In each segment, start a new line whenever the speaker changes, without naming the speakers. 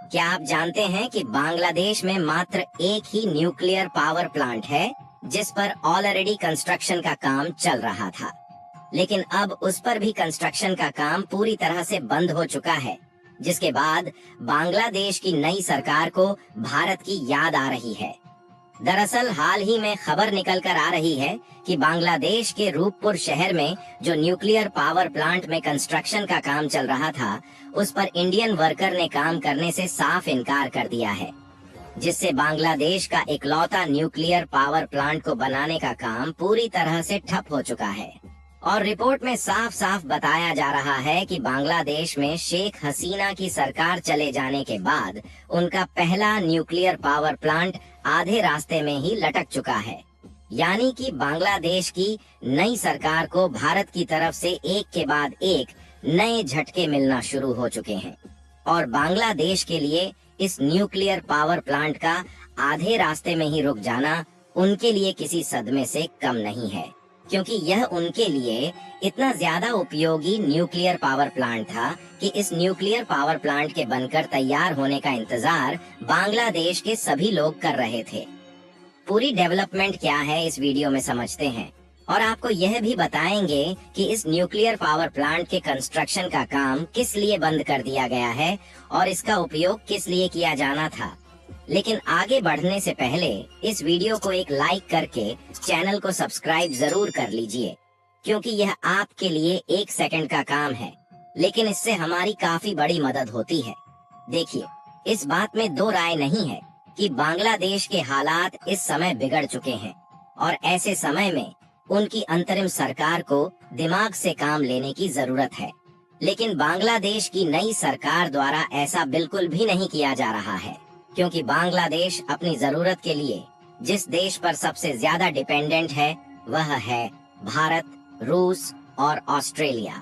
क्या आप जानते हैं कि बांग्लादेश में मात्र एक ही न्यूक्लियर पावर प्लांट है जिस पर ऑलरेडी कंस्ट्रक्शन का काम चल रहा था, लेकिन अब उस पर भी कंस्ट्रक्शन का काम पूरी तरह से बंद हो चुका है, जिसके बाद बांग्लादेश की नई सरकार को भारत की याद आ रही है। दरअसल हाल ही में खबर निकल कर आ रही है कि बांग्लादेश के रूपपुर शहर में जो न्यूक्लियर पावर प्लांट में कंस्ट्रक्शन का काम चल रहा था, उस पर इंडियन वर्कर ने काम करने से साफ इनकार कर दिया है, जिससे बांग्लादेश का इकलौता न्यूक्लियर पावर प्लांट को बनाने का काम पूरी तरह से ठप हो चुका है। और रिपोर्ट में साफ साफ बताया जा रहा है कि बांग्लादेश में शेख हसीना की सरकार चले जाने के बाद उनका पहला न्यूक्लियर पावर प्लांट आधे रास्ते में ही लटक चुका है। यानी कि बांग्लादेश की नई सरकार को भारत की तरफ से एक के बाद एक नए झटके मिलना शुरू हो चुके हैं, और बांग्लादेश के लिए इस न्यूक्लियर पावर प्लांट का आधे रास्ते में ही रुक जाना उनके लिए किसी सदमे से कम नहीं है, क्योंकि यह उनके लिए इतना ज्यादा उपयोगी न्यूक्लियर पावर प्लांट था कि इस न्यूक्लियर पावर प्लांट के बनकर तैयार होने का इंतजार बांग्लादेश के सभी लोग कर रहे थे। पूरी डेवलपमेंट क्या है इस वीडियो में समझते हैं, और आपको यह भी बताएंगे कि इस न्यूक्लियर पावर प्लांट के कंस्ट्रक्शन का काम किस लिए बंद कर दिया गया है और इसका उपयोग किस लिए किया जाना था। लेकिन आगे बढ़ने से पहले इस वीडियो को एक लाइक करके चैनल को सब्सक्राइब जरूर कर लीजिए, क्योंकि यह आपके लिए 1 सेकंड का काम है, लेकिन इससे हमारी काफी बड़ी मदद होती है। देखिए, इस बात में दो राय नहीं है कि बांग्लादेश के हालात इस समय बिगड़ चुके हैं, और ऐसे समय में उनकी अंतरिम सरकार को दिमाग से काम लेने की जरूरत है। लेकिन बांग्लादेश की नई सरकार द्वारा ऐसा बिल्कुल भी नहीं किया जा रहा है, क्योंकि बांग्लादेश अपनी जरूरत के लिए जिस देश पर सबसे ज्यादा डिपेंडेंट है वह है भारत, रूस और ऑस्ट्रेलिया,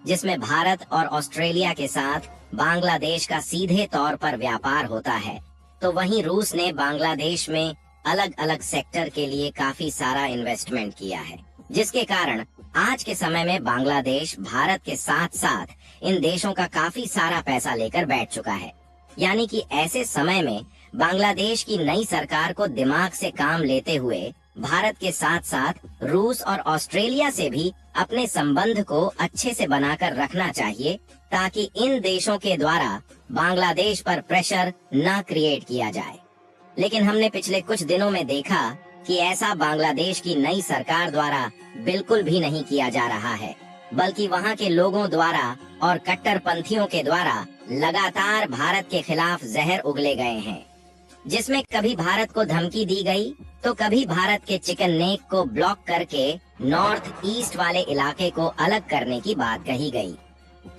जिसमें भारत और ऑस्ट्रेलिया के साथ बांग्लादेश का सीधे तौर पर व्यापार होता है। तो वहीं रूस ने बांग्लादेश में अलग अलग सेक्टर के लिए काफी सारा इन्वेस्टमेंट किया है, जिसके कारण आज के समय में बांग्लादेश भारत के साथ साथ इन देशों का काफी सारा पैसा लेकर बैठ चुका है। यानी कि ऐसे समय में बांग्लादेश की नई सरकार को दिमाग से काम लेते हुए भारत के साथ साथ रूस और ऑस्ट्रेलिया से भी अपने संबंध को अच्छे से बनाकर रखना चाहिए, ताकि इन देशों के द्वारा बांग्लादेश पर प्रेशर न क्रिएट किया जाए। लेकिन हमने पिछले कुछ दिनों में देखा कि ऐसा बांग्लादेश की नई सरकार द्वारा बिल्कुल भी नहीं किया जा रहा है, बल्कि वहाँ के लोगों द्वारा और कट्टरपंथियों के द्वारा लगातार भारत के खिलाफ जहर उगले गए हैं, जिसमें कभी भारत को धमकी दी गई तो कभी भारत के चिकन नेक को ब्लॉक करके नॉर्थ ईस्ट वाले इलाके को अलग करने की बात कही गई।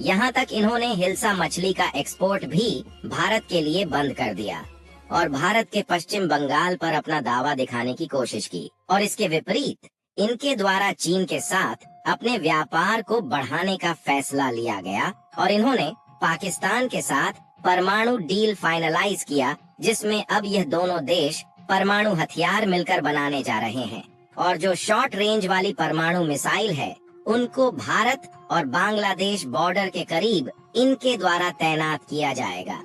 यहाँ तक इन्होंने हिल्सा मछली का एक्सपोर्ट भी भारत के लिए बंद कर दिया और भारत के पश्चिम बंगाल पर अपना दावा दिखाने की कोशिश की, और इसके विपरीत इनके द्वारा चीन के साथ अपने व्यापार को बढ़ाने का फैसला लिया गया, और इन्होंने पाकिस्तान के साथ परमाणु डील फाइनलाइज किया, जिसमें अब यह दोनों देश परमाणु हथियार मिलकर बनाने जा रहे हैं, और जो शॉर्ट रेंज वाली परमाणु मिसाइल है उनको भारत और बांग्लादेश बॉर्डर के करीब इनके द्वारा तैनात किया जाएगा।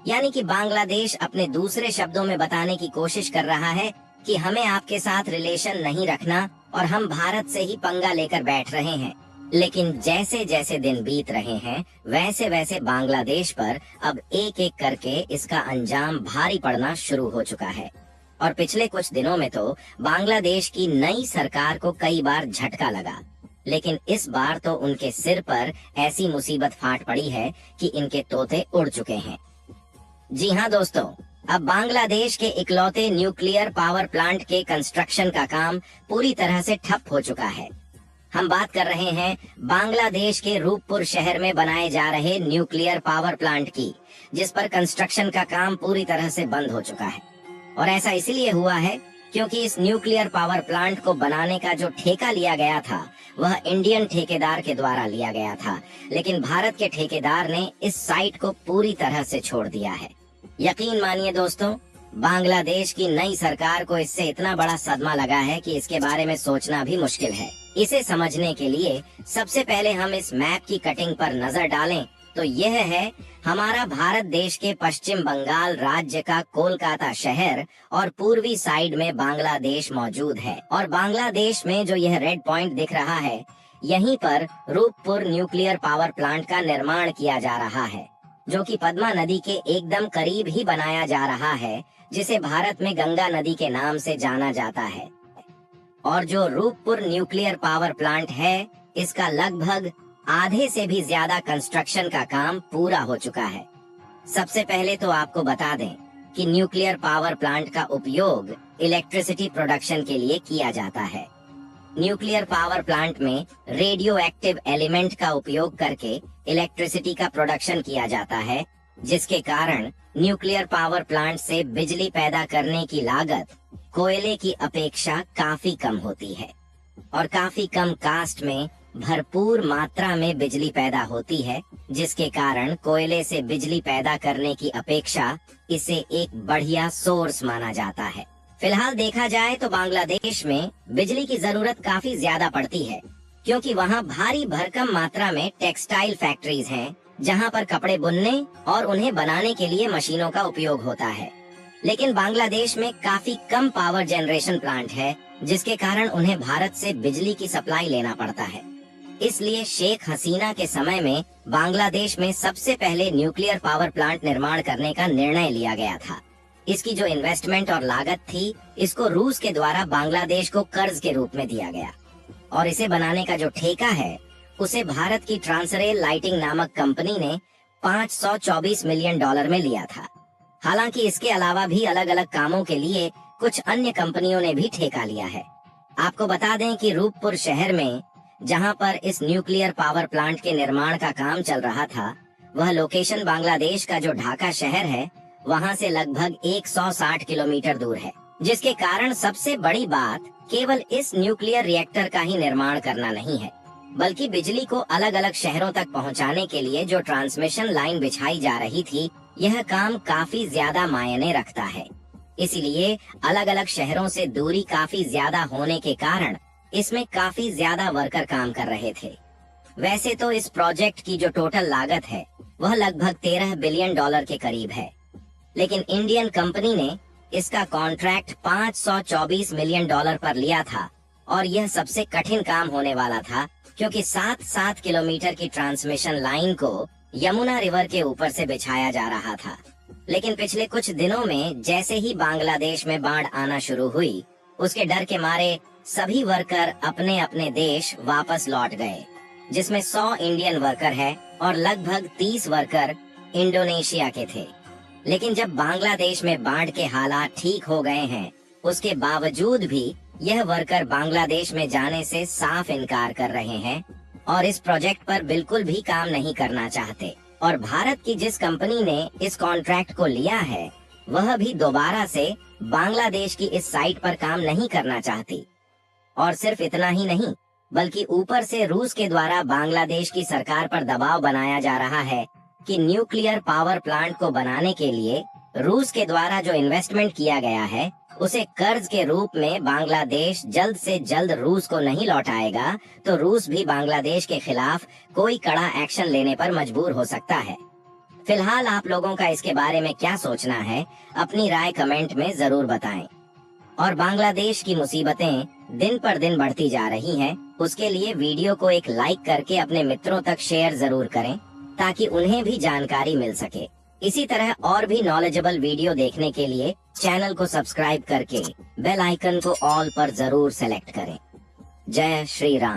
यानी कि बांग्लादेश अपने दूसरे शब्दों में बताने की कोशिश कर रहा है कि हमें आपके साथ रिलेशन नहीं रखना और हम भारत से ही पंगा लेकर बैठ रहे हैं। लेकिन जैसे जैसे दिन बीत रहे हैं वैसे वैसे बांग्लादेश पर अब एक एक करके इसका अंजाम भारी पड़ना शुरू हो चुका है, और पिछले कुछ दिनों में तो बांग्लादेश की नई सरकार को कई बार झटका लगा, लेकिन इस बार तो उनके सिर पर ऐसी मुसीबत फाट पड़ी है कि इनके तोते उड़ चुके हैं। जी हाँ दोस्तों, अब बांग्लादेश के इकलौते न्यूक्लियर पावर प्लांट के कंस्ट्रक्शन का काम पूरी तरह से ठप हो चुका है। हम बात कर रहे हैं बांग्लादेश के रूपपुर शहर में बनाए जा रहे न्यूक्लियर पावर प्लांट की, जिस पर कंस्ट्रक्शन का काम पूरी तरह से बंद हो चुका है। और ऐसा इसलिए हुआ है क्योंकि इस न्यूक्लियर पावर प्लांट को बनाने का जो ठेका लिया गया था वह इंडियन ठेकेदार के द्वारा लिया गया था, लेकिन भारत के ठेकेदार ने इस साइट को पूरी तरह से छोड़ दिया है। यकीन मानिए दोस्तों, बांग्लादेश की नई सरकार को इससे इतना बड़ा सदमा लगा है कि इसके बारे में सोचना भी मुश्किल है। इसे समझने के लिए सबसे पहले हम इस मैप की कटिंग पर नजर डालें तो यह है हमारा भारत देश के पश्चिम बंगाल राज्य का कोलकाता शहर और पूर्वी साइड में बांग्लादेश मौजूद है। और बांग्लादेश में जो यह रेड पॉइंट दिख रहा है, यहीं पर रूपपुर न्यूक्लियर पावर प्लांट का निर्माण किया जा रहा है, जो कि पद्मा नदी के एकदम करीब ही बनाया जा रहा है, जिसे भारत में गंगा नदी के नाम से जाना जाता है। और जो रूपपुर न्यूक्लियर पावर प्लांट है, इसका लगभग आधे से भी ज्यादा कंस्ट्रक्शन का काम पूरा हो चुका है। सबसे पहले तो आपको बता दें कि न्यूक्लियर पावर प्लांट का उपयोग इलेक्ट्रिसिटी प्रोडक्शन के लिए किया जाता है। न्यूक्लियर पावर प्लांट में रेडियो एक्टिव एलिमेंट का उपयोग करके इलेक्ट्रिसिटी का प्रोडक्शन किया जाता है, जिसके कारण न्यूक्लियर पावर प्लांट से बिजली पैदा करने की लागत कोयले की अपेक्षा काफी कम होती है और काफी कम कास्ट में भरपूर मात्रा में बिजली पैदा होती है, जिसके कारण कोयले से बिजली पैदा करने की अपेक्षा इसे एक बढ़िया सोर्स माना जाता है। फिलहाल देखा जाए तो बांग्लादेश में बिजली की जरूरत काफी ज्यादा पड़ती है, क्योंकि वहाँ भारी भरकम मात्रा में टेक्सटाइल फैक्ट्रीज हैं, जहाँ पर कपड़े बुनने और उन्हें बनाने के लिए मशीनों का उपयोग होता है। लेकिन बांग्लादेश में काफी कम पावर जनरेशन प्लांट है, जिसके कारण उन्हें भारत से बिजली की सप्लाई लेना पड़ता है। इसलिए शेख हसीना के समय में बांग्लादेश में सबसे पहले न्यूक्लियर पावर प्लांट निर्माण करने का निर्णय लिया गया था। इसकी जो इन्वेस्टमेंट और लागत थी, इसको रूस के द्वारा बांग्लादेश को कर्ज के रूप में दिया गया और इसे बनाने का जो ठेका है, उसे भारत की ट्रांसरेल लाइटिंग नामक कंपनी ने $524 मिलियन में लिया था। हालांकि इसके अलावा भी अलग अलग कामों के लिए कुछ अन्य कंपनियों ने भी ठेका लिया है। आपको बता दें कि रूपपुर शहर में जहां पर इस न्यूक्लियर पावर प्लांट के निर्माण का काम चल रहा था, वह लोकेशन बांग्लादेश का जो ढाका शहर है, वहां से लगभग 160 किलोमीटर दूर है, जिसके कारण सबसे बड़ी बात केवल इस न्यूक्लियर रिएक्टर का ही निर्माण करना नहीं है, बल्कि बिजली को अलग अलग शहरों तक पहुंचाने के लिए जो ट्रांसमिशन लाइन बिछाई जा रही थी, यह काम काफी ज्यादा मायने रखता है। इसलिए अलग अलग शहरों से दूरी काफी ज्यादा होने के कारण इसमें काफी ज्यादा वर्कर काम कर रहे थे। वैसे तो इस प्रोजेक्ट की जो टोटल लागत है, वह लगभग $13 बिलियन के करीब है, लेकिन इंडियन कंपनी ने इसका कॉन्ट्रैक्ट $524 मिलियन पर लिया था और यह सबसे कठिन काम होने वाला था, क्योंकि 7-7 किलोमीटर की ट्रांसमिशन लाइन को यमुना रिवर के ऊपर से बिछाया जा रहा था। लेकिन पिछले कुछ दिनों में जैसे ही बांग्लादेश में बाढ़ आना शुरू हुई, उसके डर के मारे सभी वर्कर अपने अपने देश वापस लौट गए, जिसमें 100 इंडियन वर्कर है और लगभग 30 वर्कर इंडोनेशिया के थे। लेकिन जब बांग्लादेश में बाढ़ के हालात ठीक हो गए हैं, उसके बावजूद भी यह वर्कर बांग्लादेश में जाने से साफ इनकार कर रहे हैं और इस प्रोजेक्ट पर बिल्कुल भी काम नहीं करना चाहते। और भारत की जिस कंपनी ने इस कॉन्ट्रैक्ट को लिया है, वह भी दोबारा से बांग्लादेश की इस साइट पर काम नहीं करना चाहती। और सिर्फ इतना ही नहीं, बल्कि ऊपर से रूस के द्वारा बांग्लादेश की सरकार पर दबाव बनाया जा रहा है कि न्यूक्लियर पावर प्लांट को बनाने के लिए रूस के द्वारा जो इन्वेस्टमेंट किया गया है, उसे कर्ज के रूप में बांग्लादेश जल्द से जल्द रूस को नहीं लौटाएगा, तो रूस भी बांग्लादेश के खिलाफ कोई कड़ा एक्शन लेने पर मजबूर हो सकता है। फिलहाल आप लोगों का इसके बारे में क्या सोचना है, अपनी राय कमेंट में जरूर बताएं। और बांग्लादेश की मुसीबतें दिन पर दिन बढ़ती जा रही हैं, उसके लिए वीडियो को एक लाइक करके अपने मित्रों तक शेयर जरूर करें, ताकि उन्हें भी जानकारी मिल सके। इसी तरह और भी नॉलेजेबल वीडियो देखने के लिए चैनल को सब्सक्राइब करके बेल आइकन को ऑल पर जरूर सेलेक्ट करें। जय श्री राम।